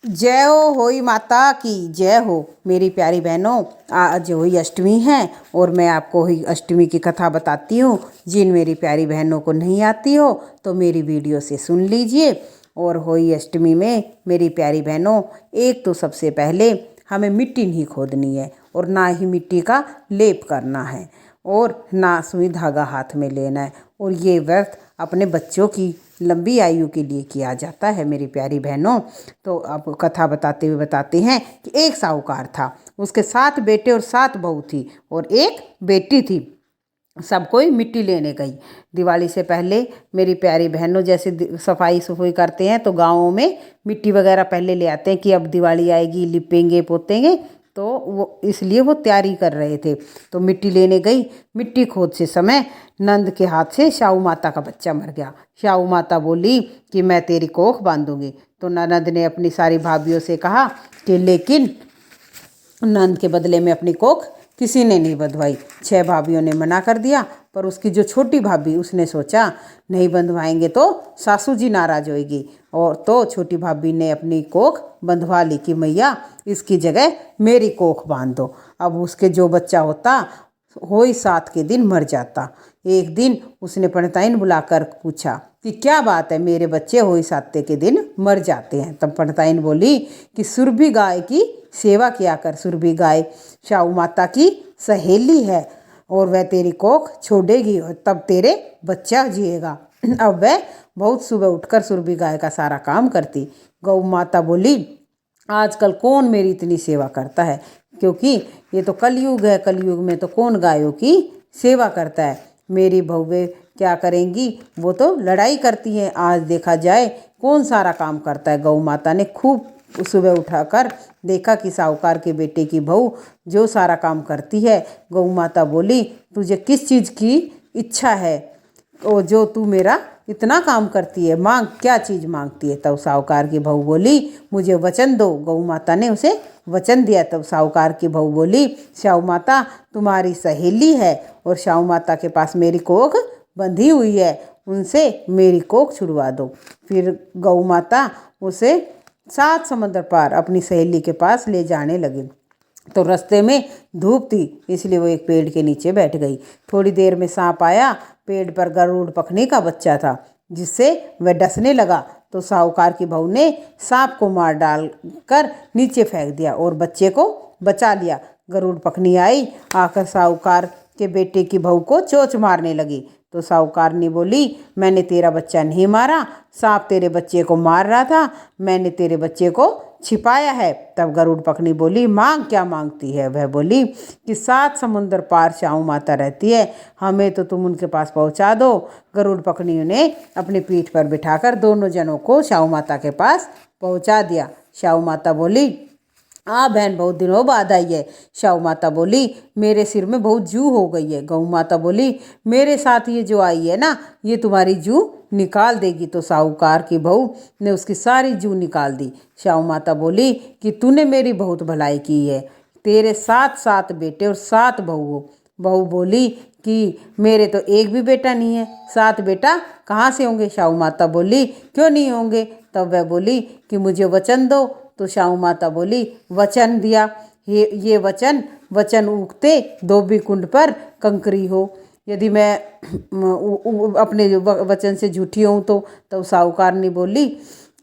जय हो होई माता की जय हो। मेरी प्यारी बहनों, आज होई अष्टमी है और मैं आपको होई अष्टमी की कथा बताती हूँ। जिन मेरी प्यारी बहनों को नहीं आती हो तो मेरी वीडियो से सुन लीजिए। और होई अष्टमी में मेरी प्यारी बहनों, एक तो सबसे पहले हमें मिट्टी नहीं खोदनी है और ना ही मिट्टी का लेप करना है और ना सुई धागा हाथ में लेना है। और ये व्रत अपने बच्चों की लंबी आयु के लिए किया जाता है मेरी प्यारी बहनों। तो अब कथा बताते हुए बताते हैं कि एक साहूकार था, उसके 7 बेटे और 7 बहू थी और एक बेटी थी। सब कोई मिट्टी लेने गई। दिवाली से पहले मेरी प्यारी बहनों, जैसे सफाई सफाई करते हैं तो गाँवों में मिट्टी वगैरह पहले ले आते हैं कि अब दिवाली आएगी, लिपेंगे पोतेंगे, तो वो इसलिए वो तैयारी कर रहे थे। तो मिट्टी लेने गई। मिट्टी खोदते समय नंद के हाथ से शाहू माता का बच्चा मर गया। शाहू माता बोली कि मैं तेरी कोख बांधूंगी। तो ननद ने अपनी सारी भाभीयों से कहा कि लेकिन नंद के बदले में अपनी कोख किसी ने नहीं बंधवाई। 6 भाभीयों ने मना कर दिया, पर उसकी जो छोटी भाभी, उसने सोचा नहीं बंधवाएंगे तो सासू जी नाराज होएगी। और तो छोटी भाभी ने अपनी कोख बंधवा ली कि मैया इसकी जगह मेरी कोख बांध दो। अब उसके जो बच्चा होता होई 7 के दिन मर जाता। एक दिन उसने पंडिताइन बुलाकर पूछा कि क्या बात है, मेरे बच्चे होई 7 के दिन मर जाते हैं। तब पंडिताइन बोली कि सुरभि गाय की सेवा किया कर। सुरभि गाय शाहू माता की सहेली है और वह तेरी कोख छोड़ेगी और तब तेरे बच्चा जिएगा। अब वह बहुत सुबह उठकर सुरभि गाय का सारा काम करती। गौ माता बोली आजकल कौन मेरी इतनी सेवा करता है, क्योंकि ये तो कलयुग है, कलयुग में तो कौन गायों की सेवा करता है। मेरी बहुएं क्या करेंगी, वो तो लड़ाई करती हैं। आज देखा जाए कौन सारा काम करता है। गौ माता ने खूब सुबह उठाकर देखा कि साहूकार के बेटे की बहू जो सारा काम करती है। गौ माता बोली तुझे किस चीज़ की इच्छा है, ओ जो तू मेरा इतना काम करती है, मांग, क्या चीज़ मांगती है। तब साहूकार की बहू बोली मुझे वचन दो। गौ माता ने उसे वचन दिया। तब साहूकार की बहू बोली शाहू माता तुम्हारी सहेली है और शाहू माता के पास मेरी कोख बंधी हुई है, उनसे मेरी कोख छुड़वा दो। फिर गौ माता उसे 7 समंदर पार अपनी सहेली के पास ले जाने लगी। तो रास्ते में धूप थी, इसलिए वो एक पेड़ के नीचे बैठ गई। थोड़ी देर में सांप आया। पेड़ पर गरुड़ पखनी का बच्चा था, जिससे वह डसने लगा। तो साहूकार की बहू ने सांप को मार डालकर नीचे फेंक दिया और बच्चे को बचा लिया। गरुड़ पखनी आई, आकर साहूकार के बेटे की बहू को चोंच मारने लगी। तो साहूकार ने बोली मैंने तेरा बच्चा नहीं मारा, सांप तेरे बच्चे को मार रहा था, मैंने तेरे बच्चे को छिपाया है। तब गरुड़ पखनी बोली मांग, क्या मांगती है। वह बोली कि 7 समुंदर पार शाहू माता रहती है, हमें तो तुम उनके पास पहुंचा दो। गरुड़ पखनी ने अपनी पीठ पर बिठाकर दोनों जनों को शाहू माता के पास पहुंचा दिया। शाहू माता बोली बहन बहुत दिनों बाद आई है। शाहू माता बोली मेरे सिर में बहुत जू हो गई है। गऊ माता बोली मेरे साथ ये जो आई है ना, ये तुम्हारी जू निकाल देगी। तो साहूकार की बहू ने उसकी सारी जू निकाल दी। शाहू माता बोली कि तूने मेरी बहुत भलाई की है, तेरे 7 बेटे और 7 बहू हो। बहू बोली कि मेरे तो एक भी बेटा नहीं है, 7 बेटा कहाँ से होंगे। शाहू माता बोली क्यों नहीं होंगे। तब वह बोली कि मुझे वचन दो। तो शाहू माता बोली वचन दिया, ये वचन उगते धोबी कुंड पर कंकरी हो। यदि मैं अपने वचन से झूठी हूँ तो। तब साहूकार ने बोली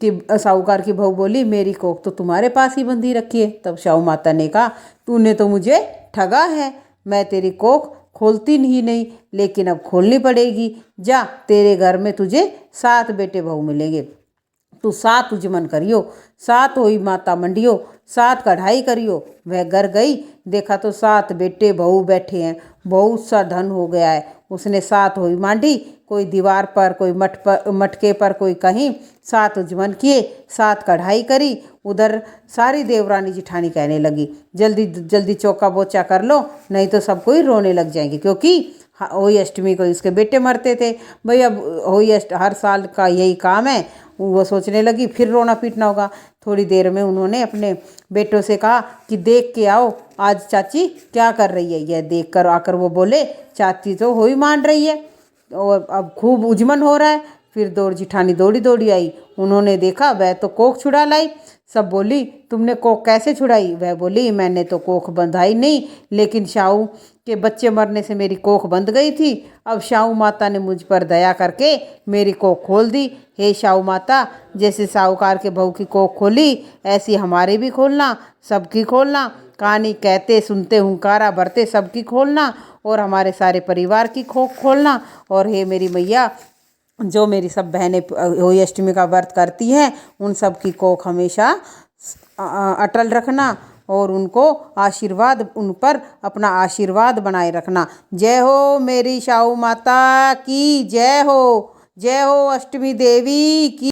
कि साहूकार की बहू बोली मेरी कोख तो तुम्हारे पास ही बंधी रखी है। तब शाहू माता ने कहा तूने तो मुझे ठगा है, मैं तेरी कोख खोलती नहीं, लेकिन अब खोलनी पड़ेगी। जा, तेरे घर में तुझे 7 बेटे बहू मिलेंगे, तू 7 उजमन करियो, 7 होई माता मंडियो, 7 कढ़ाई करियो। वह घर गई, देखा तो 7 बेटे बहू बैठे हैं, बहुत सा धन हो गया है। उसने 7 होई मांडी, कोई दीवार पर, कोई मटके पर, कोई कहीं। 7 उजमन किए, 7 कढ़ाई करी। उधर सारी देवरानी जिठानी कहने लगी जल्दी जल्दी चौका बोचा कर लो, नहीं तो सब कोई रोने लग जाएंगे, क्योंकि होई अष्टमी को इसके बेटे मरते थे। भाई अब होई हर साल का यही काम है। वो सोचने लगी फिर रोना पीटना होगा। थोड़ी देर में उन्होंने अपने बेटों से कहा कि देख के आओ आज चाची क्या कर रही है। यह देख कर आकर वो बोले चाची तो होई मान रही है और अब खूब उजमन हो रहा है। फिर दौड़ जिठानी दौड़ी दौड़ी आई। उन्होंने देखा वह तो कोख छुड़ा लाई। सब बोली, तुमने कोख कैसे छुड़ाई? वह बोली, मैंने तो कोख बंधाई नहीं, लेकिन शाहू के बच्चे मरने से मेरी कोख बंध गई थी। अब शाहू माता ने मुझ पर दया करके मेरी कोख खोल दी। हे शाहू माता, जैसे साहूकार के बहू की कोख खोली, ऐसी हमारी भी खोलना, सबकी खोलना। कहानी कहते सुनते हुंकारा भरते सबकी खोलना, और हमारे सारे परिवार की कोख खोलना। और हे मेरी मैया, जो मेरी सब बहनें होली अष्टमी का व्रत करती हैं, उन सब की कोख हमेशा अटल रखना, और उनको आशीर्वाद, उन पर अपना आशीर्वाद बनाए रखना। जय हो मेरी शाहू माता की, जय हो, जय हो अष्टमी देवी की।